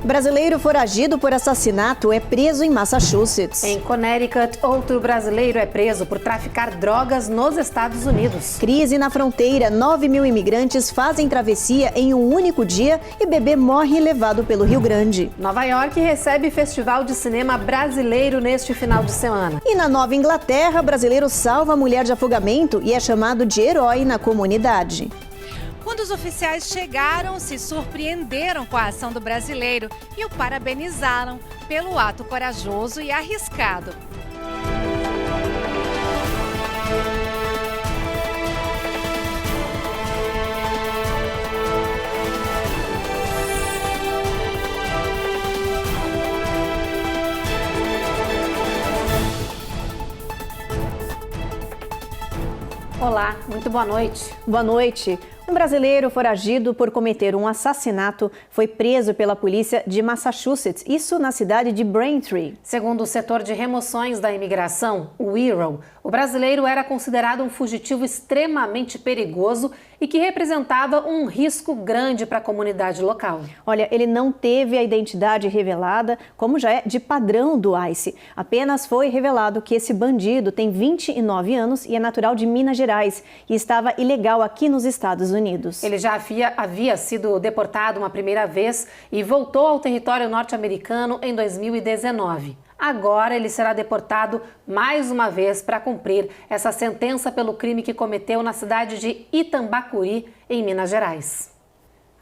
Brasileiro foragido por assassinato é preso em Massachusetts. Em Connecticut, outro brasileiro é preso por traficar drogas nos Estados Unidos. Crise na fronteira. 9.000 imigrantes fazem travessia em um único dia e bebê morre levado pelo Rio Grande. Nova York recebe Festival de Cinema Brasileiro neste final de semana. E na Nova Inglaterra, brasileiro salva a mulher de afogamento e é chamado de herói na comunidade. Quando os oficiais chegaram, se surpreenderam com a ação do brasileiro e o parabenizaram pelo ato corajoso e arriscado. Olá, muito boa noite. Boa noite. Um brasileiro foragido por cometer um assassinato foi preso pela polícia de Massachusetts, isso na cidade de Braintree. Segundo o setor de remoções da imigração, o ERO, o brasileiro era considerado um fugitivo extremamente perigoso e que representava um risco grande para a comunidade local. Olha, ele não teve a identidade revelada, como já é de padrão do ICE. Apenas foi revelado que esse bandido tem 29 anos e é natural de Minas Gerais e estava ilegal aqui nos Estados Unidos. Ele já havia sido deportado uma primeira vez e voltou ao território norte-americano em 2019. Agora ele será deportado mais uma vez para cumprir essa sentença pelo crime que cometeu na cidade de Itambacuri, em Minas Gerais.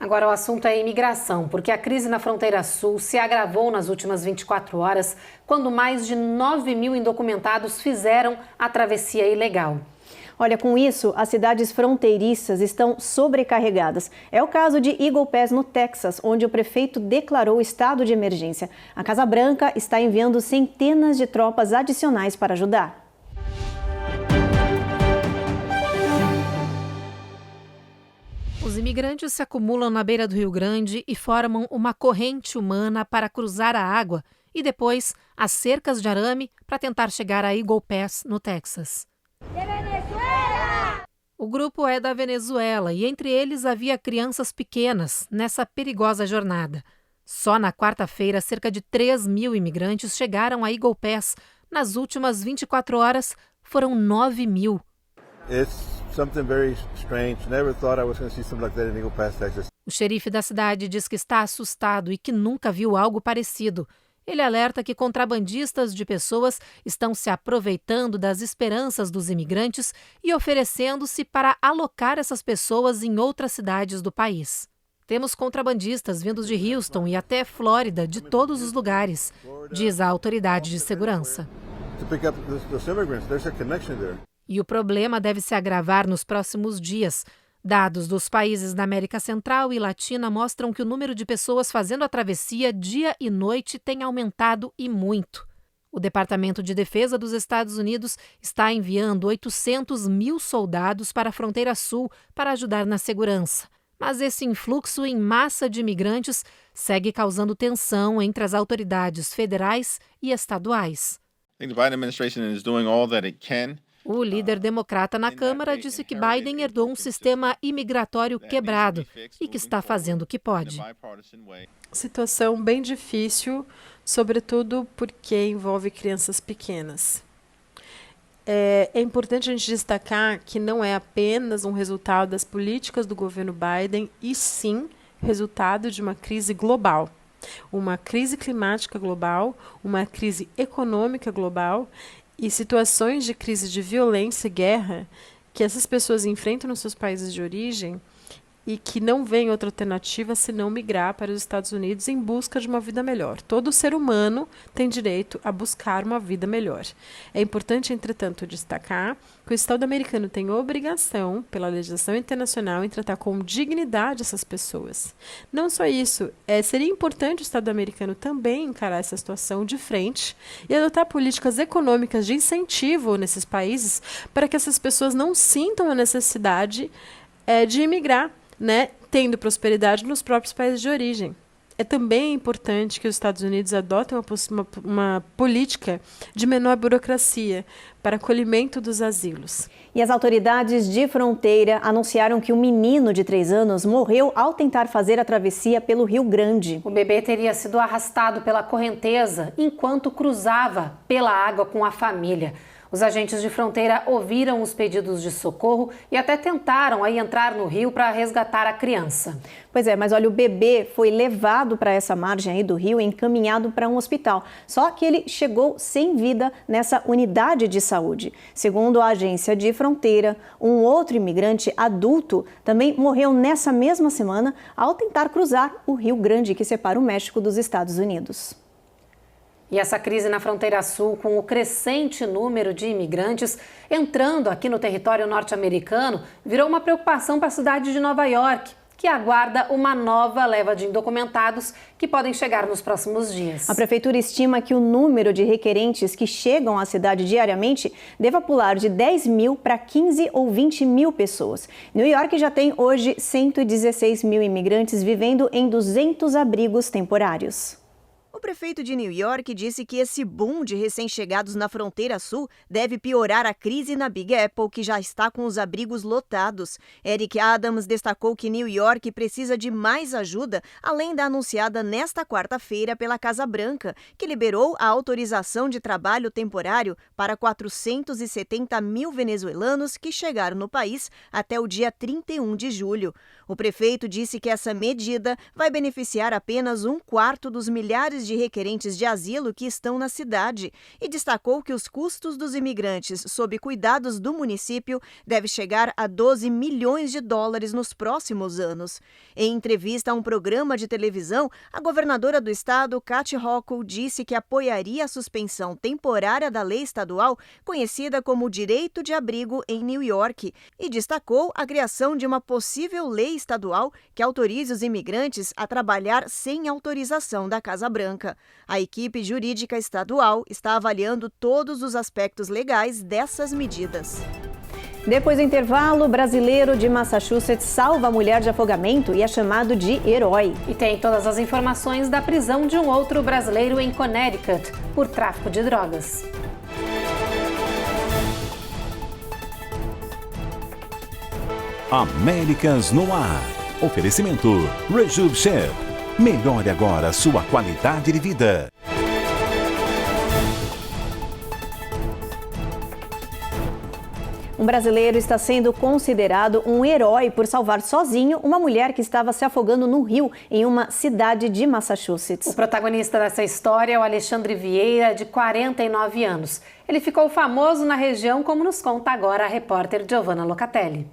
Agora o assunto é imigração, porque a crise na fronteira sul se agravou nas últimas 24 horas, quando mais de 9.000 indocumentados fizeram a travessia ilegal. Olha, com isso, as cidades fronteiriças estão sobrecarregadas. É o caso de Eagle Pass, no Texas, onde o prefeito declarou estado de emergência. A Casa Branca está enviando centenas de tropas adicionais para ajudar. Os imigrantes se acumulam na beira do Rio Grande e formam uma corrente humana para cruzar a água e depois as cercas de arame para tentar chegar a Eagle Pass, no Texas. O grupo é da Venezuela e entre eles havia crianças pequenas nessa perigosa jornada. Só na quarta-feira, cerca de 3.000 imigrantes chegaram a Eagle Pass. Nas últimas 24 horas, foram 9.000. O xerife da cidade diz que está assustado e que nunca viu algo parecido. Ele alerta que contrabandistas de pessoas estão se aproveitando das esperanças dos imigrantes e oferecendo-se para alocar essas pessoas em outras cidades do país. Temos contrabandistas vindos de Houston e até Flórida, de todos os lugares, diz a autoridade de segurança. E o problema deve se agravar nos próximos dias. Dados dos países da América Central e Latina mostram que o número de pessoas fazendo a travessia dia e noite tem aumentado e muito. O Departamento de Defesa dos Estados Unidos está enviando 800.000 soldados para a fronteira sul para ajudar na segurança. Mas esse influxo em massa de imigrantes segue causando tensão entre as autoridades federais e estaduais. O líder democrata na Câmara disse que Biden herdou um sistema imigratório quebrado e que está fazendo o que pode. Situação bem difícil, sobretudo porque envolve crianças pequenas. É importante a gente destacar que não é apenas um resultado das políticas do governo Biden, e sim resultado de uma crise global. Uma crise climática global, uma crise econômica global e situações de crise de violência e guerra que essas pessoas enfrentam nos seus países de origem e que não vem outra alternativa senão migrar para os Estados Unidos em busca de uma vida melhor. Todo ser humano tem direito a buscar uma vida melhor. É importante, entretanto, destacar que o Estado americano tem obrigação, pela legislação internacional, em tratar com dignidade essas pessoas. Não só isso, seria importante o Estado americano também encarar essa situação de frente e adotar políticas econômicas de incentivo nesses países para que essas pessoas não sintam a necessidade de imigrar, tendo prosperidade nos próprios países de origem. é também importante que os Estados Unidos adotem uma política de menor burocracia para acolhimento dos asilos. E as autoridades de fronteira anunciaram que um menino de 3 anos morreu ao tentar fazer a travessia pelo Rio Grande. O bebê teria sido arrastado pela correnteza enquanto cruzava pela água com a família. Os agentes de fronteira ouviram os pedidos de socorro e até tentaram aí entrar no rio para resgatar a criança. Pois é, mas olha, o bebê foi levado para essa margem aí do rio e encaminhado para um hospital. Só que ele chegou sem vida nessa unidade de saúde. Segundo a agência de fronteira, um outro imigrante adulto também morreu nessa mesma semana ao tentar cruzar o Rio Grande, que separa o México dos Estados Unidos. E essa crise na fronteira sul, com o crescente número de imigrantes entrando aqui no território norte-americano, virou uma preocupação para a cidade de Nova York, que aguarda uma nova leva de indocumentados que podem chegar nos próximos dias. A prefeitura estima que o número de requerentes que chegam à cidade diariamente deva pular de 10 mil para 15 ou 20 mil pessoas. New York já tem hoje 116 mil imigrantes vivendo em 200 abrigos temporários. O prefeito de New York disse que esse boom de recém-chegados na fronteira sul deve piorar a crise na Big Apple, que já está com os abrigos lotados. Eric Adams destacou que New York precisa de mais ajuda, além da anunciada nesta quarta-feira pela Casa Branca, que liberou a autorização de trabalho temporário para 470 mil venezuelanos que chegaram no país até o dia 31 de julho. O prefeito disse que essa medida vai beneficiar apenas 1/4 dos milhares de requerentes de asilo que estão na cidade e destacou que os custos dos imigrantes sob cuidados do município devem chegar a 12 milhões de dólares nos próximos anos. Em entrevista a um programa de televisão, a governadora do estado, Kathy Hochul, disse que apoiaria a suspensão temporária da lei estadual conhecida como Direito de Abrigo em New York e destacou a criação de uma possível lei estadual que autorize os imigrantes a trabalhar sem autorização da Casa Branca. A equipe jurídica estadual está avaliando todos os aspectos legais dessas medidas. Depois do intervalo, o brasileiro de Massachusetts salva a mulher de afogamento e é chamado de herói. E tem todas as informações da prisão de um outro brasileiro em Connecticut por tráfico de drogas. Américas no ar. Oferecimento Rejuve Chef. Melhore agora sua qualidade de vida. Um brasileiro está sendo considerado um herói por salvar sozinho uma mulher que estava se afogando no rio em uma cidade de Massachusetts. O protagonista dessa história é o Alexandre Vieira, de 49 anos. Ele ficou famoso na região, como nos conta agora a repórter Giovanna Locatelli.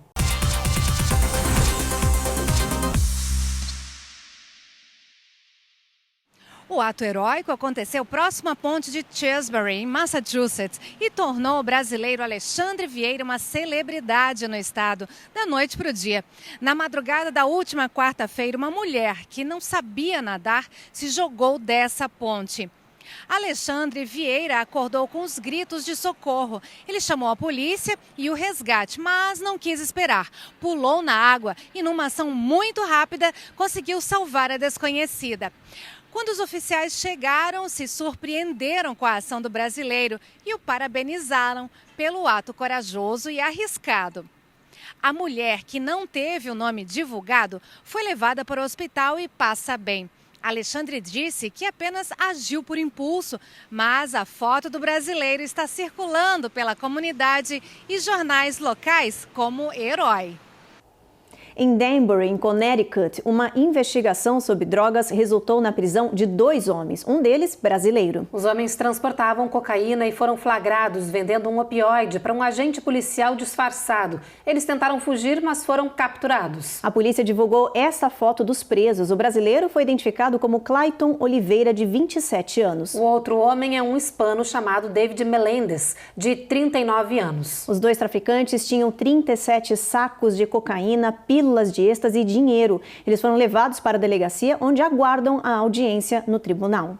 O ato heróico aconteceu próximo à ponte de Chesbury, em Massachusetts, e tornou o brasileiro Alexandre Vieira uma celebridade no estado, da noite para o dia. Na madrugada da última quarta-feira, uma mulher que não sabia nadar se jogou dessa ponte. Alexandre Vieira acordou com os gritos de socorro. Ele chamou a polícia e o resgate, mas não quis esperar. Pulou na água e, numa ação muito rápida, conseguiu salvar a desconhecida. Quando os oficiais chegaram, se surpreenderam com a ação do brasileiro e o parabenizaram pelo ato corajoso e arriscado. A mulher, que não teve o nome divulgado, foi levada para o hospital e passa bem. Alexandre disse que apenas agiu por impulso, mas a foto do brasileiro está circulando pela comunidade e jornais locais como herói. Em Danbury, em Connecticut, uma investigação sobre drogas resultou na prisão de 2 homens, um deles brasileiro. Os homens transportavam cocaína e foram flagrados vendendo um opioide para um agente policial disfarçado. Eles tentaram fugir, mas foram capturados. A polícia divulgou esta foto dos presos. O brasileiro foi identificado como Clayton Oliveira, de 27 anos. O outro homem é um hispano chamado David Melendez, de 39 anos. Os 2 traficantes tinham 37 sacos de cocaína, pílulas de êxtase e dinheiro. Eles foram levados para a delegacia, onde aguardam a audiência no tribunal.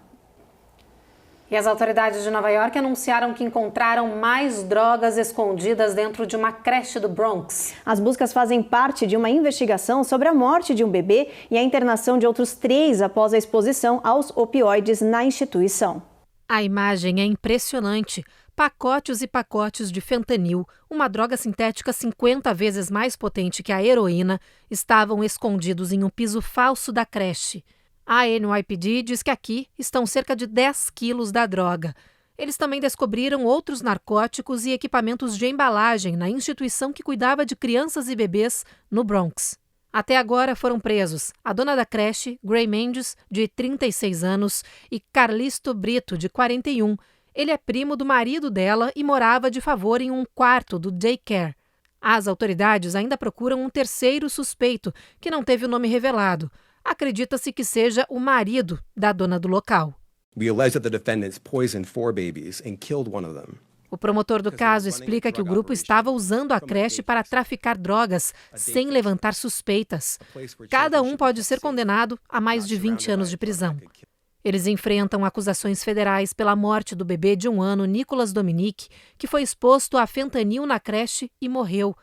E as autoridades de Nova York anunciaram que encontraram mais drogas escondidas dentro de uma creche do Bronx. As buscas fazem parte de uma investigação sobre a morte de um bebê e a internação de outros 3 após a exposição aos opioides na instituição. A imagem é impressionante. Pacotes e pacotes de fentanil, uma droga sintética 50 vezes mais potente que a heroína, estavam escondidos em um piso falso da creche. A NYPD diz que aqui estão cerca de 10 quilos da droga. Eles também descobriram outros narcóticos e equipamentos de embalagem na instituição que cuidava de crianças e bebês no Bronx. Até agora foram presos a dona da creche, Gray Mendes, de 36 anos, e Carlisto Brito, de 41. Ele é primo do marido dela e morava de favor em um quarto do daycare. As autoridades ainda procuram um terceiro suspeito, que não teve o nome revelado. Acredita-se que seja o marido da dona do local. We allege that the defendants poisoned 4 babies and killed one of them. O promotor do caso explica que o grupo estava usando a creche para traficar drogas sem levantar suspeitas. Cada um pode ser condenado a mais de 20 anos de prisão. Eles enfrentam acusações federais pela morte do bebê de 1 ano, Nicholas Dominic, que foi exposto a fentanil na creche e morreu.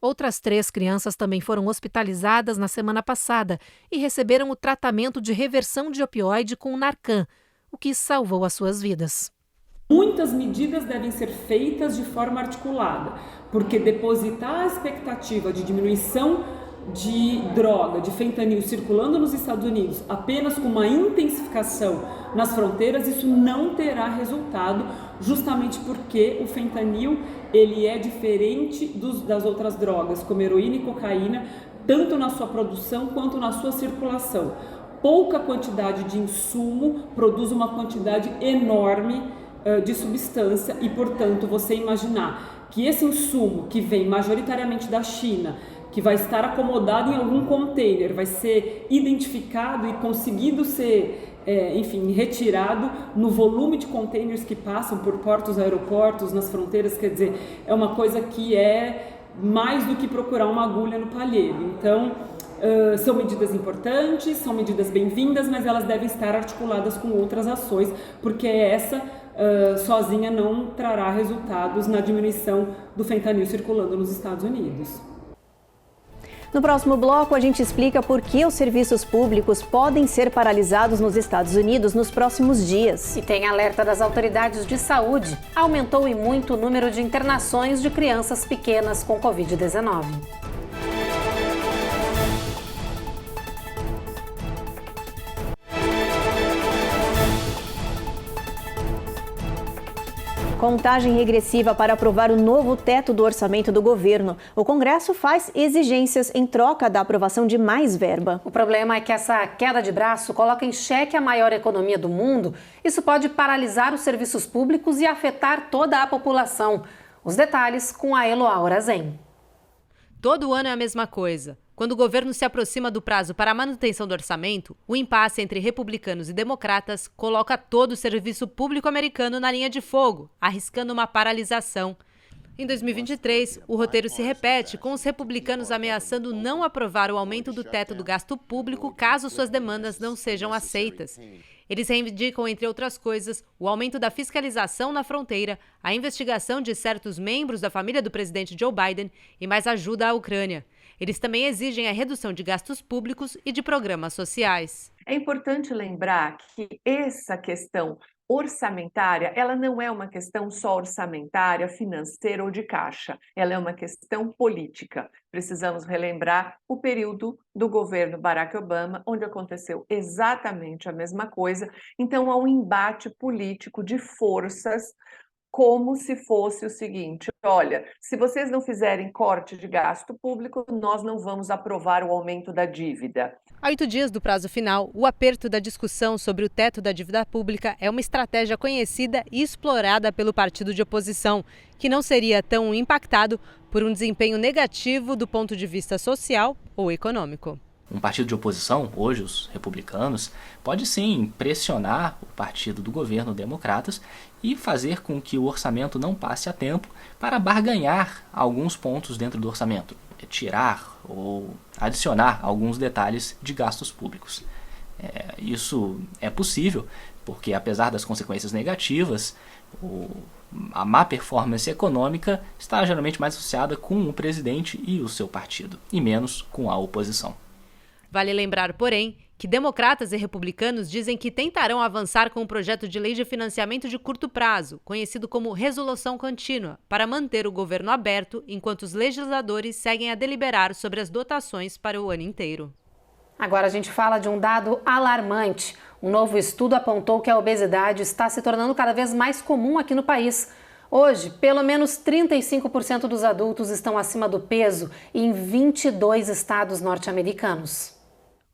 Outras 3 crianças também foram hospitalizadas na semana passada e receberam o tratamento de reversão de opioide com Narcan, o que salvou as suas vidas. Muitas medidas devem ser feitas de forma articulada, porque depositar a expectativa de diminuição de droga, de fentanil circulando nos Estados Unidos apenas com uma intensificação nas fronteiras, isso não terá resultado, justamente porque o fentanil ele é diferente das outras drogas, como heroína e cocaína, tanto na sua produção quanto na sua circulação. Pouca quantidade de insumo produz uma quantidade enorme de substância e, portanto, você imaginar que esse insumo que vem majoritariamente da China, que vai estar acomodado em algum container, vai ser identificado e conseguido ser, retirado no volume de containers que passam por portos, aeroportos, nas fronteiras, quer dizer, é uma coisa que é mais do que procurar uma agulha no palheiro. Então, são medidas importantes, são medidas bem-vindas, mas elas devem estar articuladas com outras ações, porque essa sozinha não trará resultados na diminuição do fentanil circulando nos Estados Unidos. No próximo bloco, a gente explica por que os serviços públicos podem ser paralisados nos Estados Unidos nos próximos dias. E tem alerta das autoridades de saúde. Aumentou e muito o número de internações de crianças pequenas com Covid-19. Contagem regressiva para aprovar o novo teto do orçamento do governo. O Congresso faz exigências em troca da aprovação de mais verba. O problema é que essa queda de braço coloca em xeque a maior economia do mundo. Isso pode paralisar os serviços públicos e afetar toda a população. Os detalhes com a Eloá Orazen. Todo ano é a mesma coisa. Quando o governo se aproxima do prazo para a manutenção do orçamento, o impasse entre republicanos e democratas coloca todo o serviço público americano na linha de fogo, arriscando uma paralisação. Em 2023, o roteiro se repete, com os republicanos ameaçando não aprovar o aumento do teto do gasto público caso suas demandas não sejam aceitas. Eles reivindicam, entre outras coisas, o aumento da fiscalização na fronteira, a investigação de certos membros da família do presidente Joe Biden e mais ajuda à Ucrânia. Eles também exigem a redução de gastos públicos e de programas sociais. É importante lembrar que essa questão orçamentária, ela não é uma questão só orçamentária, financeira ou de caixa. Ela é uma questão política. Precisamos relembrar o período do governo Barack Obama, onde aconteceu exatamente a mesma coisa. Então, há um embate político de forças, como se fosse o seguinte: olha, se vocês não fizerem corte de gasto público, nós não vamos aprovar o aumento da dívida. A 8 dias do prazo final, o aperto da discussão sobre o teto da dívida pública é uma estratégia conhecida e explorada pelo partido de oposição, que não seria tão impactado por um desempenho negativo do ponto de vista social ou econômico. Um partido de oposição, hoje os republicanos, pode sim pressionar o partido do governo, democratas, e fazer com que o orçamento não passe a tempo para barganhar alguns pontos dentro do orçamento, tirar ou adicionar alguns detalhes de gastos públicos. Isso é possível, porque apesar das consequências negativas, a má performance econômica está geralmente mais associada com o presidente e o seu partido, e menos com a oposição. Vale lembrar, porém, que democratas e republicanos dizem que tentarão avançar com um projeto de lei de financiamento de curto prazo, conhecido como resolução contínua, para manter o governo aberto enquanto os legisladores seguem a deliberar sobre as dotações para o ano inteiro. Agora a gente fala de um dado alarmante. Um novo estudo apontou que a obesidade está se tornando cada vez mais comum aqui no país. Hoje, pelo menos 35% dos adultos estão acima do peso em 22 estados norte-americanos.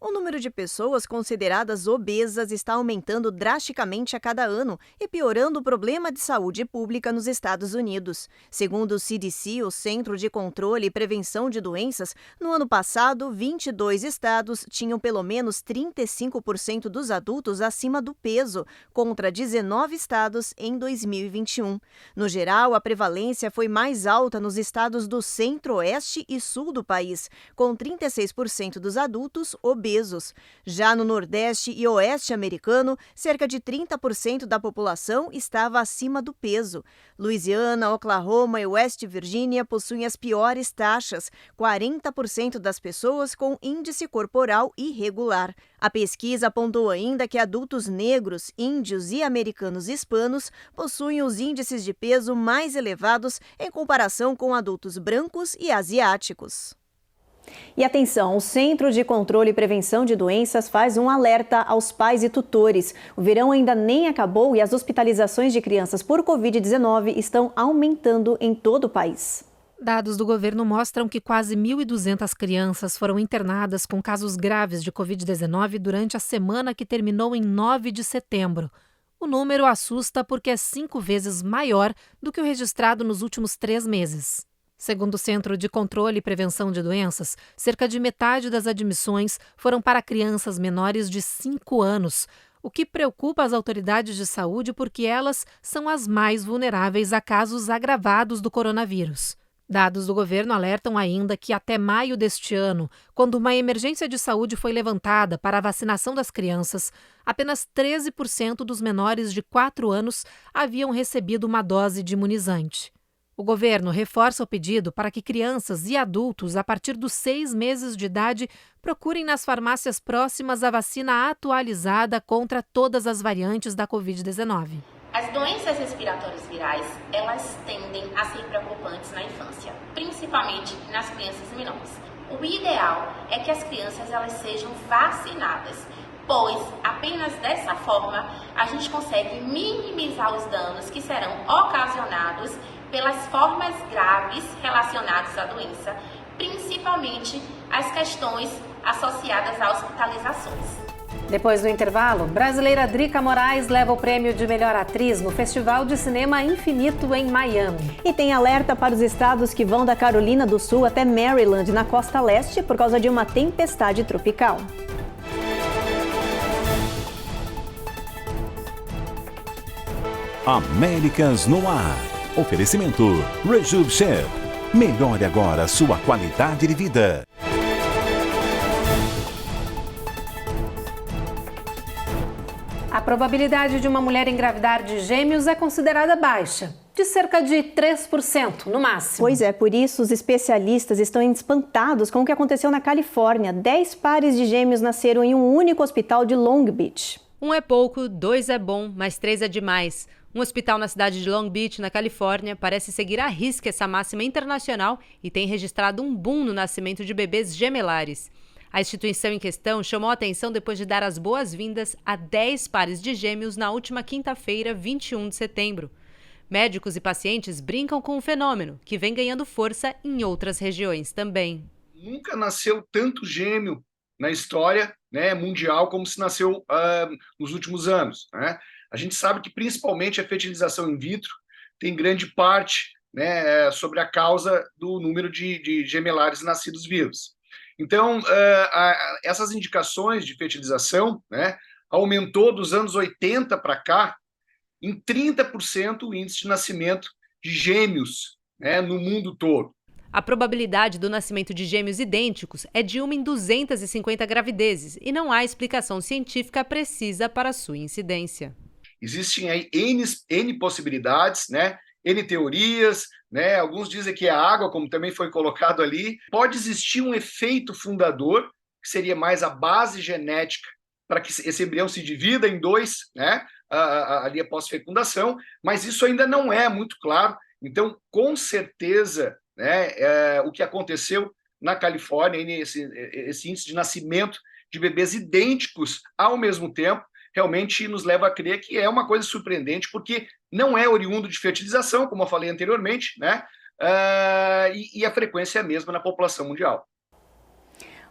O número de pessoas consideradas obesas está aumentando drasticamente a cada ano e piorando o problema de saúde pública nos Estados Unidos. Segundo o CDC, o Centro de Controle e Prevenção de Doenças, no ano passado, 22 estados tinham pelo menos 35% dos adultos acima do peso, contra 19 estados em 2021. No geral, a prevalência foi mais alta nos estados do centro-oeste e sul do país, com 36% dos adultos obesos. Já no Nordeste e Oeste americano, cerca de 30% da população estava acima do peso. Louisiana, Oklahoma e West Virginia possuem as piores taxas, 40% das pessoas com índice corporal irregular. A pesquisa apontou ainda que adultos negros, índios e americanos hispanos possuem os índices de peso mais elevados em comparação com adultos brancos e asiáticos. E atenção, o Centro de Controle e Prevenção de Doenças faz um alerta aos pais e tutores. O verão ainda nem acabou e as hospitalizações de crianças por Covid-19 estão aumentando em todo o país. Dados do governo mostram que quase 1.200 crianças foram internadas com casos graves de Covid-19 durante a semana que terminou em 9 de setembro. O número assusta porque é 5 vezes maior do que o registrado nos últimos 3 meses. Segundo o Centro de Controle e Prevenção de Doenças, cerca de metade das admissões foram para crianças menores de 5 anos, o que preocupa as autoridades de saúde porque elas são as mais vulneráveis a casos agravados do coronavírus. Dados do governo alertam ainda que até maio deste ano, quando uma emergência de saúde foi levantada para a vacinação das crianças, apenas 13% dos menores de 4 anos haviam recebido uma dose de imunizante. O governo reforça o pedido para que crianças e adultos a partir dos 6 meses de idade procurem nas farmácias próximas a vacina atualizada contra todas as variantes da Covid-19. As doenças respiratórias virais, elas tendem a ser preocupantes na infância, principalmente nas crianças menores. O ideal é que as crianças elas sejam vacinadas, pois apenas dessa forma a gente consegue minimizar os danos que serão ocasionados pelas formas graves relacionadas à doença, principalmente as questões associadas a hospitalizações. Depois do intervalo, brasileira Drica Moraes leva o prêmio de melhor atriz no Festival de Cinema Infinito em Miami. E tem alerta para os estados que vão da Carolina do Sul até Maryland, na costa leste, por causa de uma tempestade tropical. Américas no ar. Oferecimento Rejuve Chef. Melhore agora sua qualidade de vida. A probabilidade de uma mulher engravidar de gêmeos é considerada baixa, de cerca de 3% no máximo. Pois é, por isso os especialistas estão espantados com o que aconteceu na Califórnia. 10 pares de gêmeos nasceram em um único hospital de Long Beach. 1 é pouco, 2 é bom, mas 3 é demais. Um hospital na cidade de Long Beach, na Califórnia, parece seguir à risca essa máxima internacional e tem registrado um boom no nascimento de bebês gemelares. A instituição em questão chamou a atenção depois de dar as boas-vindas a 10 pares de gêmeos na última quinta-feira, 21 de setembro. Médicos e pacientes brincam com o fenômeno, que vem ganhando força em outras regiões também. Nunca nasceu tanto gêmeo na história, mundial como se nasceu nos últimos anos, né? A gente sabe que principalmente a fertilização in vitro tem grande parte sobre a causa do número de gemelares nascidos vivos. Então, essas indicações de fertilização aumentou dos anos 80 para cá em 30% o índice de nascimento de gêmeos no mundo todo. A probabilidade do nascimento de gêmeos idênticos é de 1 em 250 gravidezes e não há explicação científica precisa para sua incidência. Existem aí N possibilidades, né? N teorias, né? Alguns dizem que é a água, como também foi colocado ali. Pode existir um efeito fundador, que seria mais a base genética, para que esse embrião se divida em dois, né? Ali após fecundação, mas isso ainda não é muito claro. Então, com certeza, né, o que aconteceu na Califórnia, esse índice de nascimento de bebês idênticos ao mesmo tempo, realmente nos leva a crer que é uma coisa surpreendente, porque não é oriundo de fertilização, como eu falei anteriormente, né? E a frequência é a mesma na população mundial.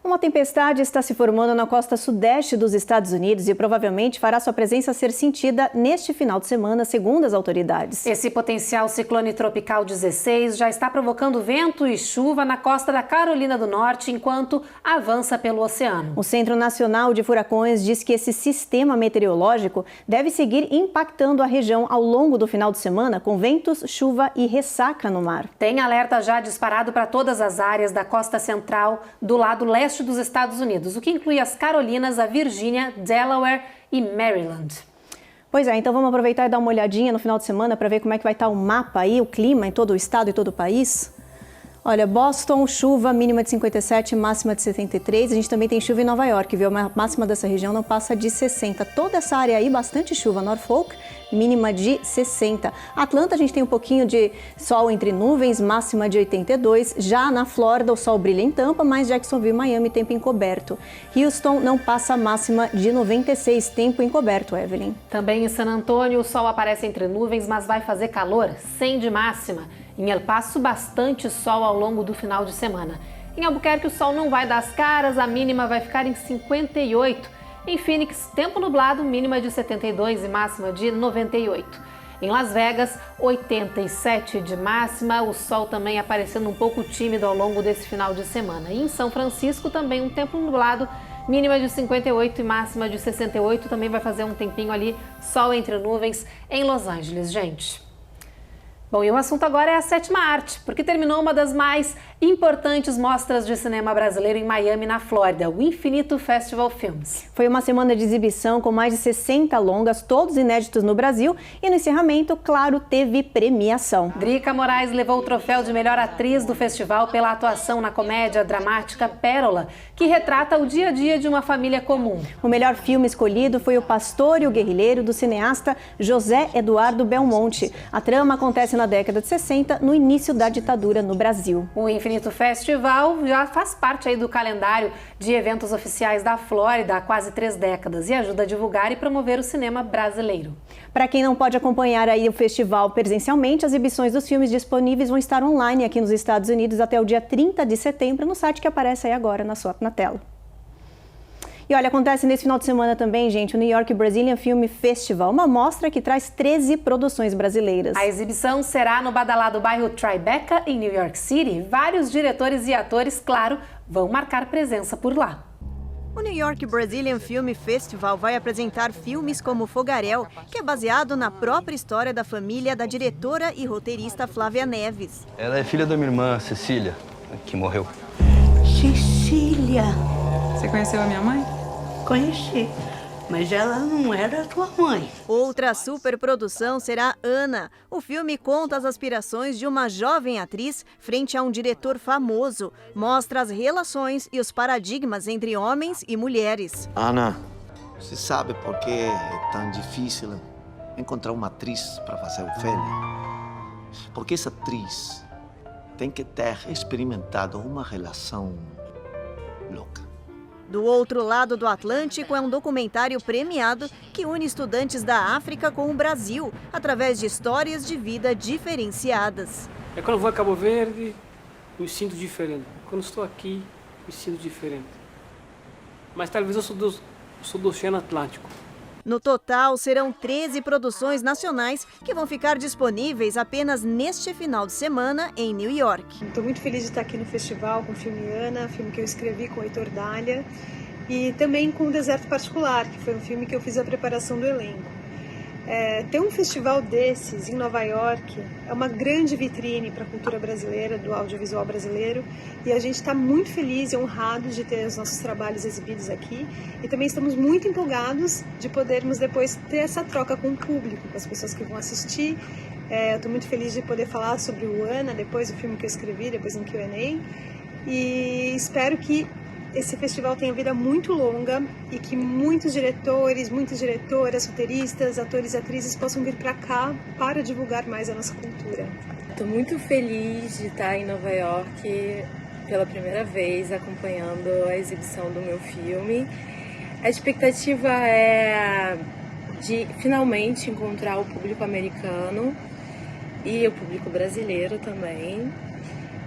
Uma tempestade está se formando na costa sudeste dos Estados Unidos e provavelmente fará sua presença ser sentida neste final de semana, segundo as autoridades. Esse potencial ciclone tropical 16 já está provocando vento e chuva na costa da Carolina do Norte enquanto avança pelo oceano. O Centro Nacional de Furacões diz que esse sistema meteorológico deve seguir impactando a região ao longo do final de semana, com ventos, chuva e ressaca no mar. Tem alerta já disparado para todas as áreas da costa central do lado leste dos Estados Unidos, o que inclui as Carolinas, a Virgínia, Delaware e Maryland. Pois é, então vamos aproveitar e dar uma olhadinha no final de semana para ver como é que vai estar o mapa aí, o clima em todo o estado e todo o país. Olha, Boston, chuva mínima de 57, máxima de 73. A gente também tem chuva em Nova York, viu? A máxima dessa região não passa de 60. Toda essa área aí, bastante chuva. Norfolk, mínima de 60. Atlanta, a gente tem um pouquinho de sol entre nuvens, máxima de 82. Já na Flórida, o sol brilha em Tampa, mas Jacksonville, Miami, tempo encoberto. Houston não passa máxima de 96, tempo encoberto, Evelyn. Também em San Antônio, o sol aparece entre nuvens, mas vai fazer calor, 100 de máxima. Em El Paso, bastante sol ao longo do final de semana. Em Albuquerque, o sol não vai dar as caras, a mínima vai ficar em 58. Em Phoenix, tempo nublado, mínima de 72 e máxima de 98. Em Las Vegas, 87 de máxima, o sol também aparecendo um pouco tímido ao longo desse final de semana. E em São Francisco, também um tempo nublado, mínima de 58 e máxima de 68. Também vai fazer um tempinho ali, sol entre nuvens em Los Angeles, gente. Bom, e o assunto agora é a sétima arte, porque terminou uma das mais importantes mostras de cinema brasileiro em Miami, na Flórida, o Infinito Festival Films. Foi uma semana de exibição com mais de 60 longas, todos inéditos no Brasil, e no encerramento, claro, teve premiação. Drica Moraes levou o troféu de melhor atriz do festival pela atuação na comédia dramática Pérola, que retrata o dia a dia de uma família comum. O melhor filme escolhido foi O Pastor e o Guerrilheiro, do cineasta José Eduardo Belmonte. A trama acontece na década de 60, no início da ditadura no Brasil. O Infinito Festival já faz parte aí do calendário de eventos oficiais da Flórida há quase 3 décadas e ajuda a divulgar e promover o cinema brasileiro. Para quem não pode acompanhar aí o festival presencialmente, as exibições dos filmes disponíveis vão estar online aqui nos Estados Unidos até o dia 30 de setembro, no site que aparece aí agora na tela. E olha, acontece nesse final de semana também, gente, o New York Brazilian Film Festival, uma mostra que traz 13 produções brasileiras. A exibição será no badalado bairro Tribeca, em New York City. Vários diretores e atores, claro, vão marcar presença por lá. O New York Brazilian Film Festival vai apresentar filmes como Fogaréu, que é baseado na própria história da família da diretora e roteirista Flávia Neves. Ela é filha da minha irmã, Cecília, que morreu. Cecília! Você conheceu a minha mãe? Conheci, mas ela não era tua mãe. Outra superprodução será Ana. O filme conta as aspirações de uma jovem atriz frente a um diretor famoso. Mostra as relações e os paradigmas entre homens e mulheres. Ana, você sabe por que é tão difícil encontrar uma atriz para fazer Ofélia? Porque essa atriz tem que ter experimentado uma relação louca. Do outro lado do Atlântico é um documentário premiado que une estudantes da África com o Brasil, através de histórias de vida diferenciadas. Quando eu vou a Cabo Verde, me sinto diferente. Quando estou aqui, me sinto diferente. Mas talvez eu sou do Oceano Atlântico. No total, serão 13 produções nacionais que vão ficar disponíveis apenas neste final de semana em New York. Estou muito feliz de estar aqui no festival com o filme Ana, filme que eu escrevi com o Heitor Dália, e também com O Deserto Particular, que foi um filme que eu fiz a preparação do elenco. Ter um festival desses em Nova York é uma grande vitrine para a cultura brasileira, do audiovisual brasileiro, e a gente está muito feliz e honrado de ter os nossos trabalhos exibidos aqui, e também estamos muito empolgados de podermos depois ter essa troca com o público, com as pessoas que vão assistir. Eu estou muito feliz de poder falar sobre o Ana, depois do filme que eu escrevi, depois no Q&A, e espero que esse festival tem a vida muito longa e que muitos diretores, muitas diretoras, roteiristas, atores e atrizes possam vir para cá para divulgar mais a nossa cultura. Estou muito feliz de estar em Nova York pela primeira vez acompanhando a exibição do meu filme. A expectativa é de finalmente encontrar o público americano e o público brasileiro também.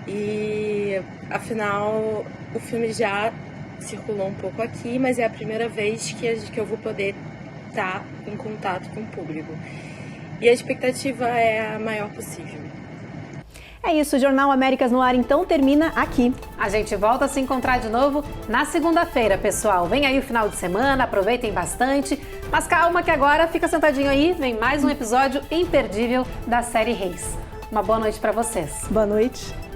E afinal o filme já circulou um pouco aqui, mas é a primeira vez que eu vou poder estar em contato com o público. E a expectativa é a maior possível. É isso, o Jornal Américas no Ar então termina aqui. A gente volta a se encontrar de novo na segunda-feira, pessoal. Vem aí o final de semana, aproveitem bastante. Mas calma que agora fica sentadinho aí, vem mais um episódio imperdível da série Reis. Uma boa noite para vocês. Boa noite.